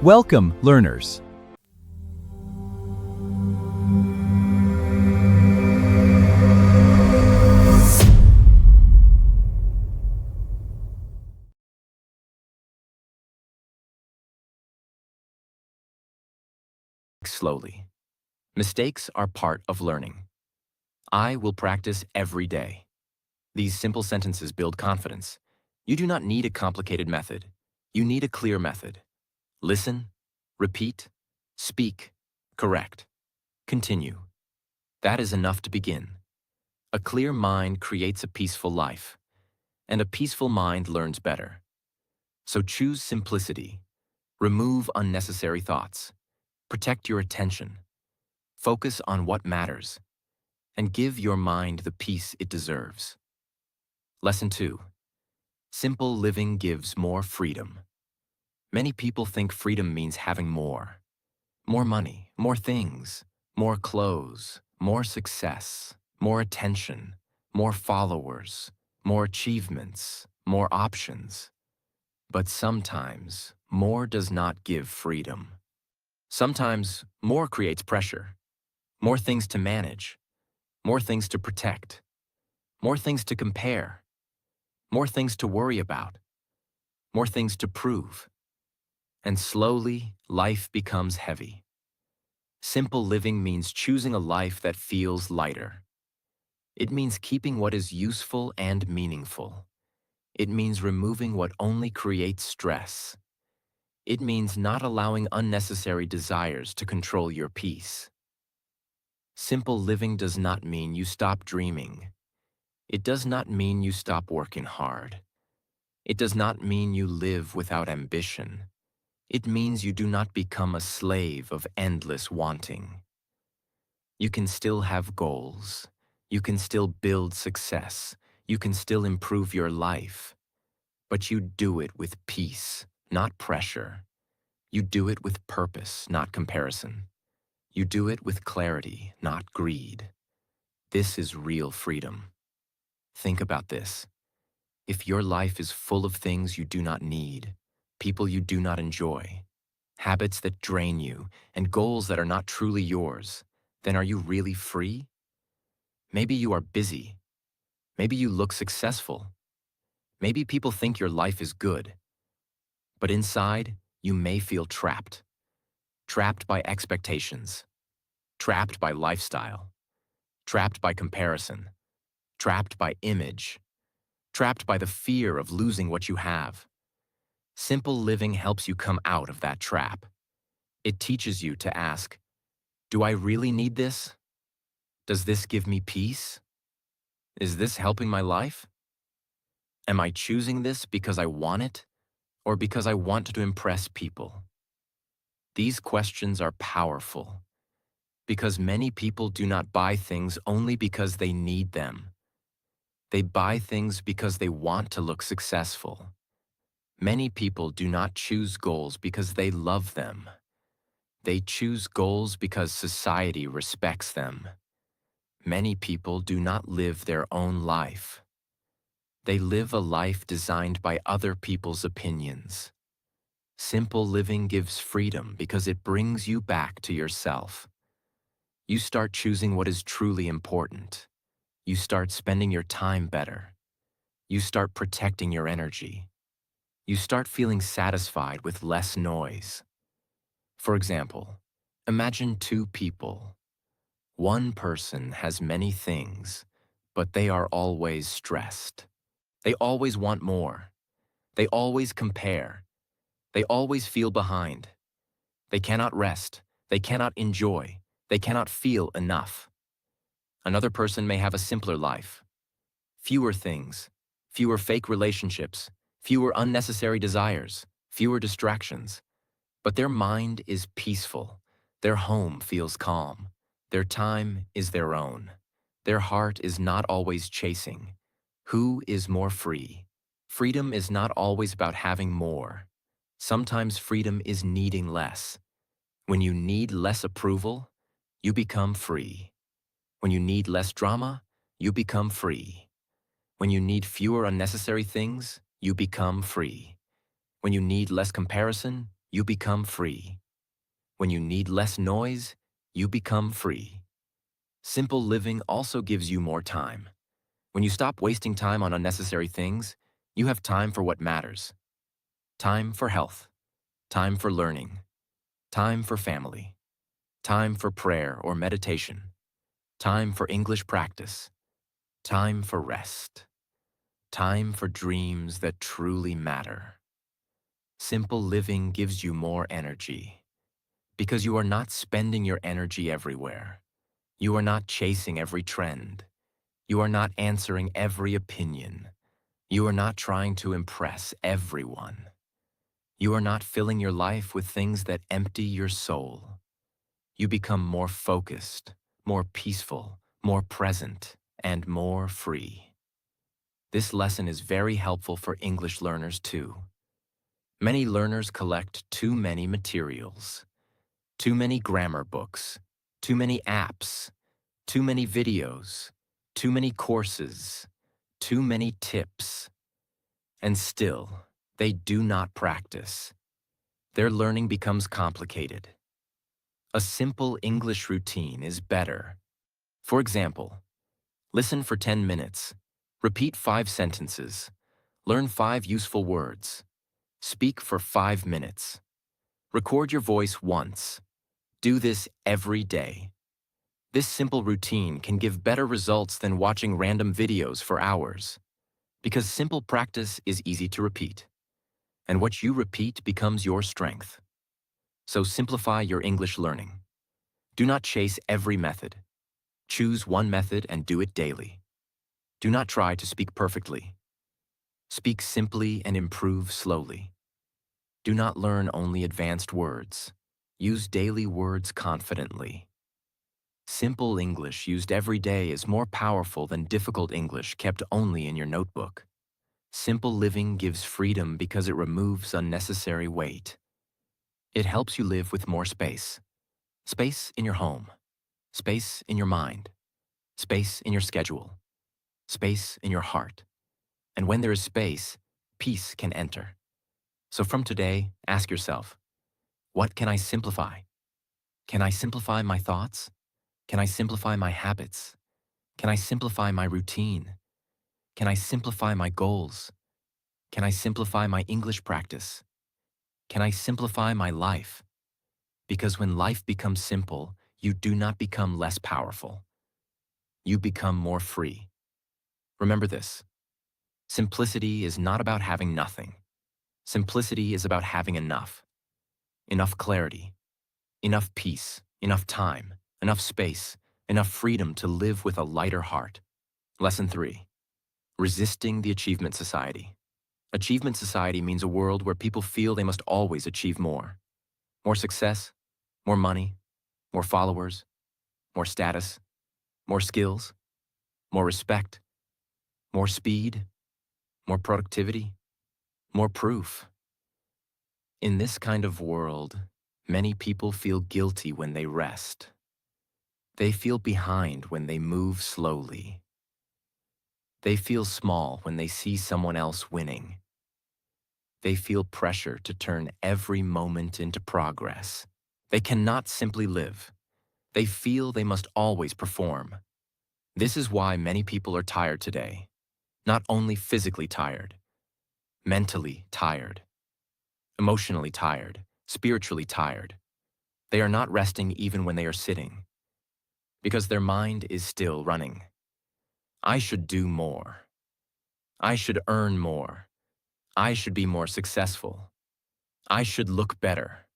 Welcome, learners. Slowly. Mistakes are part of learning. I will practice every day. These simple sentences build confidence. You do not need a complicated method. You need a clear method. Listen, repeat, speak, correct, continue. That is enough to begin. A clear mind creates a peaceful life, and a peaceful mind learns better. So choose simplicity. Remove unnecessary thoughts. Protect your attention. Focus on what matters, and give your mind the peace it deserves. Lesson 2. Simple living gives more freedom. Many people think freedom means having more. More money, more things, more clothes, more success, more attention, more followers, more achievements, more options. But sometimes, more does not give freedom. Sometimes, more creates pressure. More things to manage. More things to protect. More things to compare. More things to worry about. More things to prove. And slowly, life becomes heavy. Simple living means choosing a life that feels lighter. It means keeping what is useful and meaningful. It means removing what only creates stress. It means not allowing unnecessary desires to control your peace. Simple living does not mean you stop dreaming. It does not mean you stop working hard. It does not mean you live without ambition. It means you do not become a slave of endless wanting. You can still have goals. You can still build success. You can still improve your life. But you do it with peace, not pressure. You do it with purpose, not comparison. You do it with clarity, not greed. This is real freedom. Think about this. If your life is full of things you do not need, people you do not enjoy, habits that drain you, and goals that are not truly yours, then are you really free? Maybe you are busy. Maybe you look successful. Maybe people think your life is good. But inside, you may feel trapped. Trapped by expectations. Trapped by lifestyle. Trapped by comparison. Trapped by image. Trapped by the fear of losing what you have. Simple living helps you come out of that trap. It teaches you to ask, do I really need this? Does this give me peace? Is this helping my life? Am I choosing this because I want it, or because I want to impress people? These questions are powerful, because many people do not buy things only because they need them. They buy things because they want to look successful. Many people do not choose goals because they love them. They choose goals because society respects them. Many people do not live their own life. They live a life designed by other people's opinions. Simple living gives freedom because it brings you back to yourself. You start choosing what is truly important. You start spending your time better. You start protecting your energy. You start feeling satisfied with less noise. For example, imagine two people. One person has many things, but they are always stressed. They always want more. They always compare. They always feel behind. They cannot rest. They cannot enjoy. They cannot feel enough. Another person may have a simpler life. Fewer things, fewer fake relationships, fewer unnecessary desires, fewer distractions. But their mind is peaceful. Their home feels calm. Their time is their own. Their heart is not always chasing. Who is more free? Freedom is not always about having more. Sometimes freedom is needing less. When you need less approval, you become free. When you need less drama, you become free. When you need fewer unnecessary things, you become free. When you need less comparison, you become free. When you need less noise, you become free. Simple living also gives you more time. When you stop wasting time on unnecessary things, you have time for what matters. Time for health, time for learning, time for family, time for prayer or meditation, time for English practice, time for rest, time for dreams that truly matter. Simple living gives you more energy because you are not spending your energy everywhere. You are not chasing every trend. You are not answering every opinion. You are not trying to impress everyone. You are not filling your life with things that empty your soul. You become more focused, more peaceful, more present, and more free. This lesson is very helpful for English learners too. Many learners collect too many materials, too many grammar books, too many apps, too many videos, too many courses, too many tips, and still, they do not practice. Their learning becomes complicated. A simple English routine is better. For example, listen for 10 minutes, repeat 5 sentences, learn 5 useful words, speak for 5 minutes, record your voice once. Do this every day. This simple routine can give better results than watching random videos for hours, because simple practice is easy to repeat, and what you repeat becomes your strength. So simplify your English learning. Do not chase every method. Choose one method and do it daily. Do not try to speak perfectly. Speak simply and improve slowly. Do not learn only advanced words. Use daily words confidently. Simple English used every day is more powerful than difficult English kept only in your notebook. Simple living gives freedom because it removes unnecessary weight. It helps you live with more space. Space in your home. Space in your mind. Space in your schedule. Space in your heart. And when there is space, peace can enter. So from today, ask yourself, what can I simplify? Can I simplify my thoughts? Can I simplify my habits? Can I simplify my routine? Can I simplify my goals? Can I simplify my English practice? Can I simplify my life? Because when life becomes simple, you do not become less powerful. You become more free. Remember this. Simplicity is not about having nothing. Simplicity is about having enough. Enough clarity, enough peace, enough time, enough space, enough freedom to live with a lighter heart. Lesson 3. Resisting the achievement society. Achievement society means a world where people feel they must always achieve more. More success, more money, more followers, more status, more skills, more respect, more speed, more productivity, more proof. In this kind of world, many people feel guilty when they rest. They feel behind when they move slowly. They feel small when they see someone else winning. They feel pressure to turn every moment into progress. They cannot simply live. They feel they must always perform. This is why many people are tired today. Not only physically tired, mentally tired, emotionally tired, spiritually tired. They are not resting even when they are sitting, because their mind is still running. I should do more. I should earn more. I should be more successful. I should look better.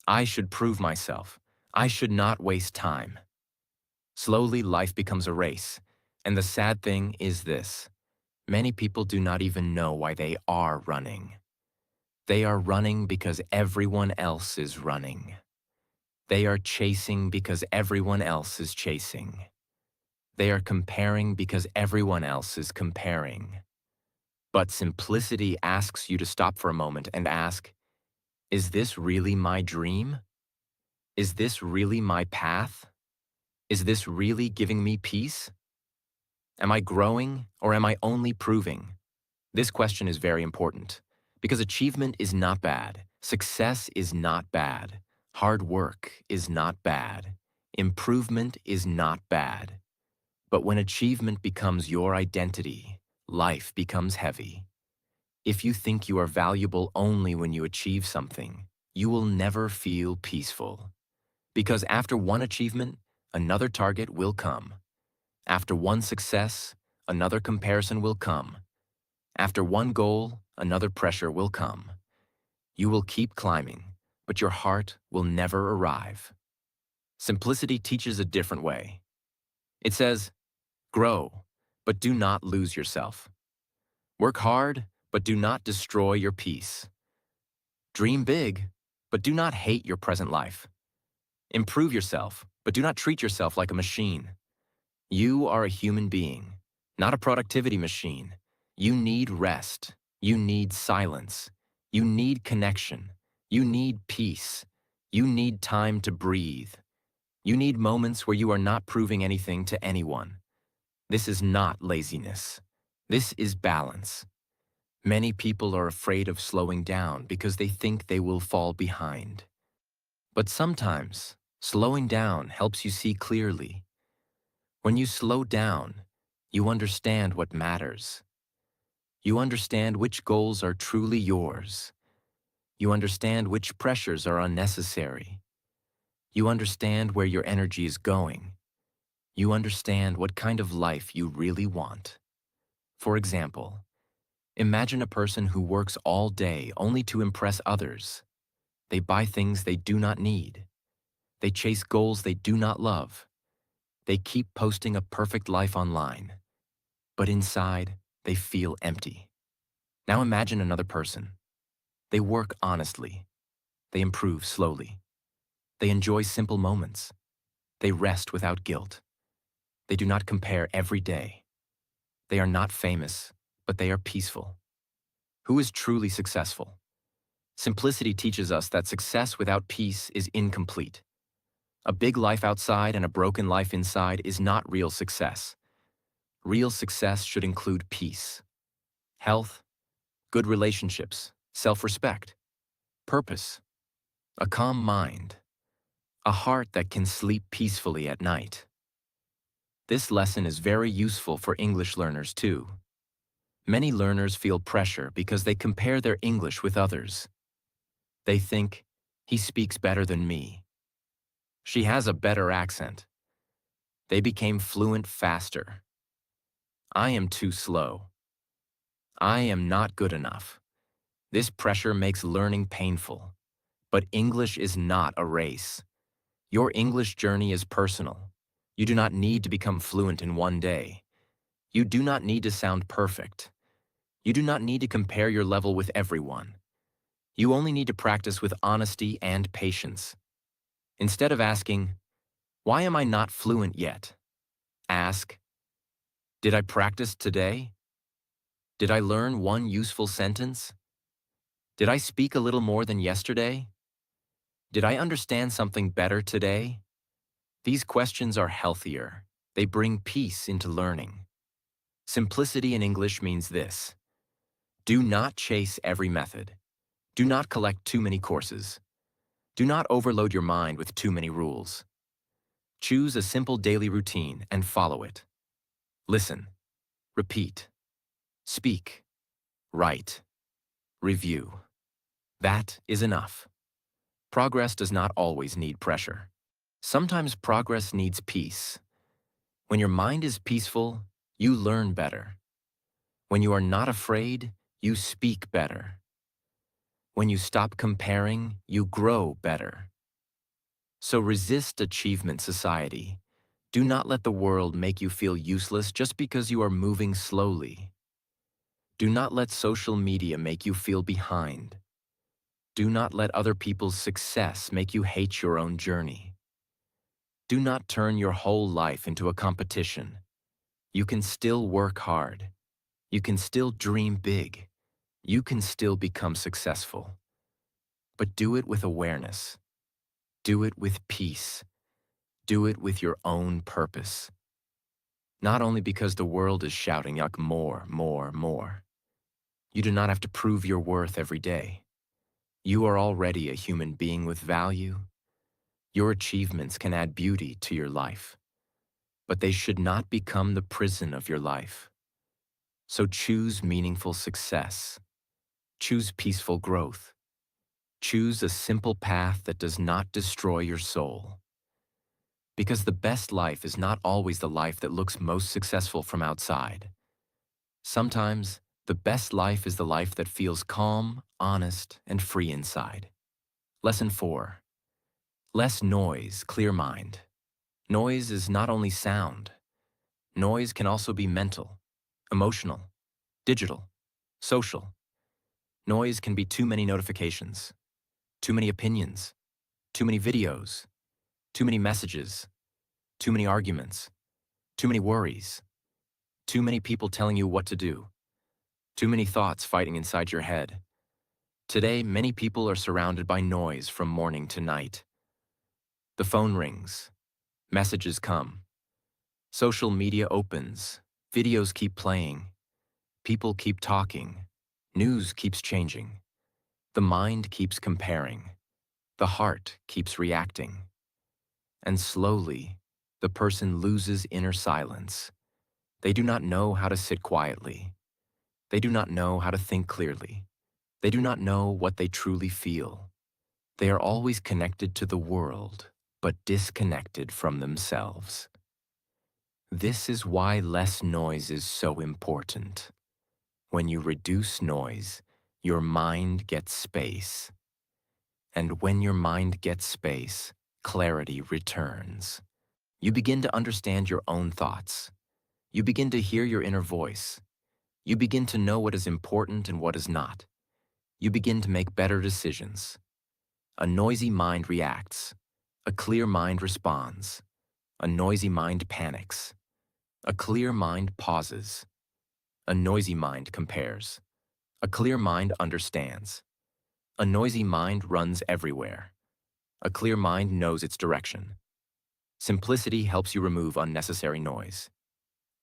I should prove myself. I should not waste time. Slowly, life becomes a race, and the sad thing is this. Many people do not even know why they are running. They are running because everyone else is running. They are chasing because everyone else is chasing. They are comparing because everyone else is comparing. But simplicity asks you to stop for a moment and ask, is this really my dream? Is this really my path? Is this really giving me peace? Am I growing or am I only proving? This question is very important because achievement is not bad. Success is not bad. Hard work is not bad. Improvement is not bad. But when achievement becomes your identity, life becomes heavy. If you think you are valuable only when you achieve something, you will never feel peaceful. Because after one achievement, another target will come. After one success, another comparison will come. After one goal, another pressure will come. You will keep climbing, but your heart will never arrive. Simplicity teaches a different way. It says, grow, but do not lose yourself. Work hard, but do not destroy your peace. Dream big, but do not hate your present life. Improve yourself, but do not treat yourself like a machine. You are a human being, not a productivity machine. You need rest. You need silence. You need connection. You need peace. You need time to breathe. You need moments where you are not proving anything to anyone. This is not laziness. This is balance. Many people are afraid of slowing down because they think they will fall behind. But sometimes, slowing down helps you see clearly. When you slow down, you understand what matters. You understand which goals are truly yours. You understand which pressures are unnecessary. You understand where your energy is going. You understand what kind of life you really want. For example, imagine a person who works all day only to impress others. They buy things they do not need. They chase goals they do not love. They keep posting a perfect life online. But inside, they feel empty. Now imagine another person. They work honestly. They improve slowly. They enjoy simple moments. They rest without guilt. They do not compare every day. They are not famous, but they are peaceful. Who is truly successful? Simplicity teaches us that success without peace is incomplete. A big life outside and a broken life inside is not real success. Real success should include peace, health, good relationships, self-respect, purpose, a calm mind, a heart that can sleep peacefully at night. This lesson is very useful for English learners too. Many learners feel pressure because they compare their English with others. They think, he speaks better than me. She has a better accent. They became fluent faster. I am too slow. I am not good enough. This pressure makes learning painful. But English is not a race. Your English journey is personal. You do not need to become fluent in one day. You do not need to sound perfect. You do not need to compare your level with everyone. You only need to practice with honesty and patience. Instead of asking, why am I not fluent yet? Ask, did I practice today? Did I learn one useful sentence? Did I speak a little more than yesterday? Did I understand something better today? These questions are healthier. They bring peace into learning. Simplicity in English means this. Do not chase every method. Do not collect too many courses. Do not overload your mind with too many rules. Choose a simple daily routine and follow it. Listen, repeat, speak, write, review. That is enough. Progress does not always need pressure. Sometimes progress needs peace. When your mind is peaceful, you learn better. When you are not afraid, you speak better. When you stop comparing, you grow better. So resist achievement society. Do not let the world make you feel useless just because you are moving slowly. Do not let social media make you feel behind. Do not let other people's success make you hate your own journey. Do not turn your whole life into a competition. You can still work hard. You can still dream big. You can still become successful. But do it with awareness. Do it with peace. Do it with your own purpose. Not only because the world is shouting out more, more, more. You do not have to prove your worth every day. You are already a human being with value. Your achievements can add beauty to your life, but they should not become the prison of your life. So choose meaningful success. Choose peaceful growth. Choose a simple path that does not destroy your soul. Because the best life is not always the life that looks most successful from outside. Sometimes, the best life is the life that feels calm, honest, and free inside. Lesson 4. Less noise, clear mind. Noise is not only sound. Noise can also be mental, emotional, digital, social. Noise can be too many notifications, too many opinions, too many videos, too many messages, too many arguments, too many worries, too many people telling you what to do, too many thoughts fighting inside your head. Today, many people are surrounded by noise from morning to night. The phone rings, messages come, social media opens, videos keep playing, people keep talking, news keeps changing, the mind keeps comparing, the heart keeps reacting. And slowly, the person loses inner silence. They do not know how to sit quietly. They do not know how to think clearly. They do not know what they truly feel. They are always connected to the world, but disconnected from themselves. This is why less noise is so important. When you reduce noise, your mind gets space. And when your mind gets space, clarity returns. You begin to understand your own thoughts. You begin to hear your inner voice. You begin to know what is important and what is not. You begin to make better decisions. A noisy mind reacts. A clear mind responds. A noisy mind panics. A clear mind pauses. A noisy mind compares. A clear mind understands. A noisy mind runs everywhere. A clear mind knows its direction. Simplicity helps you remove unnecessary noise.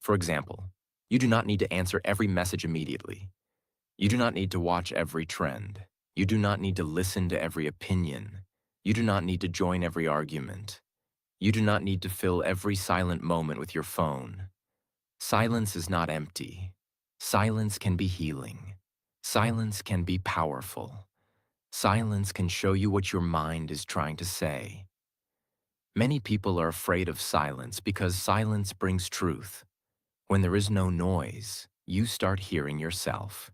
For example, you do not need to answer every message immediately. You do not need to watch every trend. You do not need to listen to every opinion. You do not need to join every argument. You do not need to fill every silent moment with your phone. Silence is not empty. Silence can be healing. Silence can be powerful. Silence can show you what your mind is trying to say. Many people are afraid of silence because silence brings truth. When there is no noise, you start hearing yourself.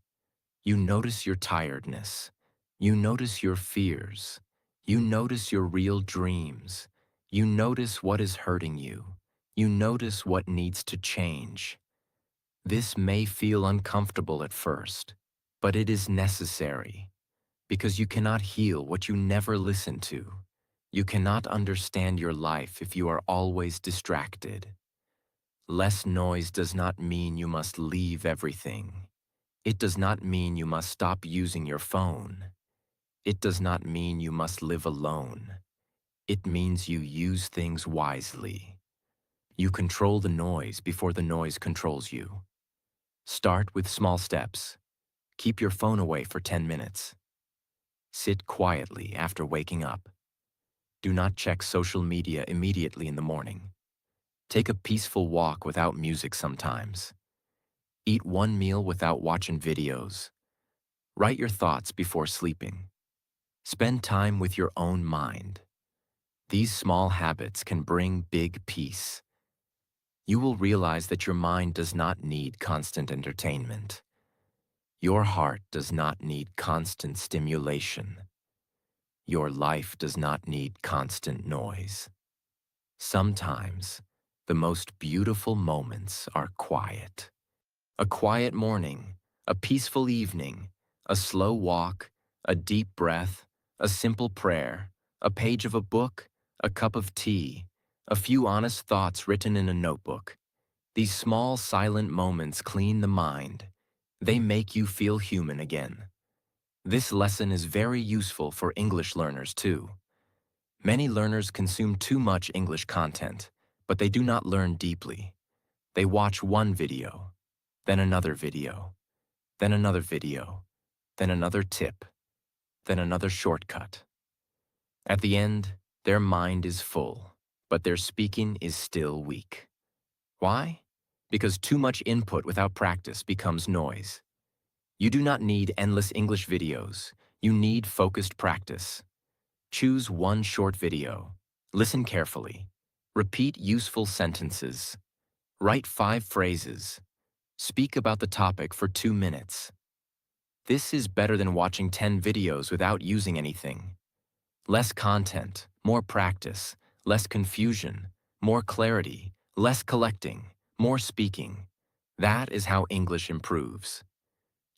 You notice your tiredness. You notice your fears. You notice your real dreams. You notice what is hurting you. You notice what needs to change. This may feel uncomfortable at first, but it is necessary because you cannot heal what you never listen to. You cannot understand your life if you are always distracted. Less noise does not mean you must leave everything. It does not mean you must stop using your phone. It does not mean you must live alone. It means you use things wisely. You control the noise before the noise controls you. Start with small steps. Keep your phone away for 10 minutes. Sit quietly after waking up. Do not check social media immediately in the morning. Take a peaceful walk without music sometimes. Eat one meal without watching videos. Write your thoughts before sleeping. Spend time with your own mind. These small habits can bring big peace. You will realize that your mind does not need constant entertainment. Your heart does not need constant stimulation. Your life does not need constant noise. Sometimes, the most beautiful moments are quiet. A quiet morning, a peaceful evening, a slow walk, a deep breath, a simple prayer, a page of a book, a cup of tea, a few honest thoughts written in a notebook. These small silent moments clean the mind. They make you feel human again. This lesson is very useful for English learners too. Many learners consume too much English content, but they do not learn deeply. They watch one video, then another video, then another video, then another tip. than another shortcut. At the end, their mind is full, but their speaking is still weak. Why? Because too much input without practice becomes noise. You do not need endless English videos. You need focused practice. Choose one short video. Listen carefully. Repeat useful sentences. Write 5 phrases. Speak about the topic for 2 minutes. This is better than watching 10 videos without using anything. Less content, more practice, less confusion, more clarity, less collecting, more speaking. That is how English improves.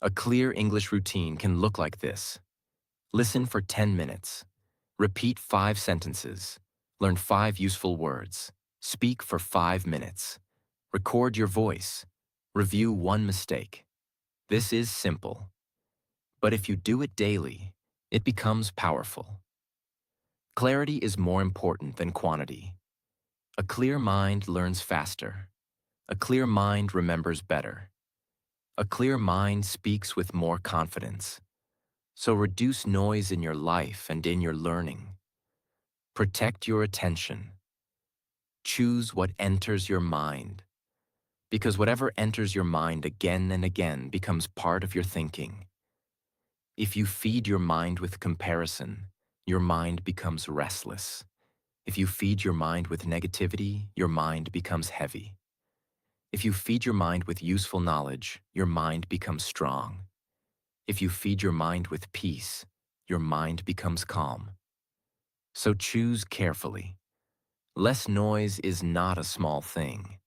A clear English routine can look like this. Listen for 10 minutes. Repeat 5 sentences. Learn 5 useful words. Speak for 5 minutes. Record your voice. Review 1 mistake. This is simple. But if you do it daily, it becomes powerful. Clarity is more important than quantity. A clear mind learns faster. A clear mind remembers better. A clear mind speaks with more confidence. So reduce noise in your life and in your learning. Protect your attention. Choose what enters your mind, because whatever enters your mind again and again becomes part of your thinking. If you feed your mind with comparison, your mind becomes restless. If you feed your mind with negativity, your mind becomes heavy. If you feed your mind with useful knowledge, your mind becomes strong. If you feed your mind with peace, your mind becomes calm. So choose carefully. Less noise is not a small thing.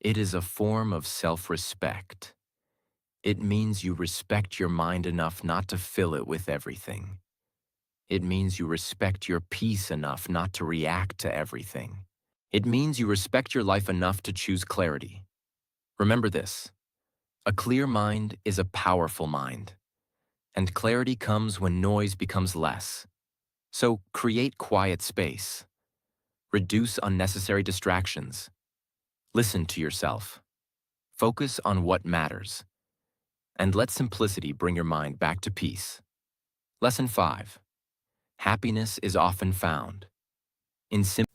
It is a form of self-respect. It means you respect your mind enough not to fill it with everything. It means you respect your peace enough not to react to everything. It means you respect your life enough to choose clarity. Remember this: a clear mind is a powerful mind, and clarity comes when noise becomes less. So create quiet space. Reduce unnecessary distractions. Listen to yourself. Focus on what matters. And let simplicity bring your mind back to peace. Lesson 5. Happiness is often found in simple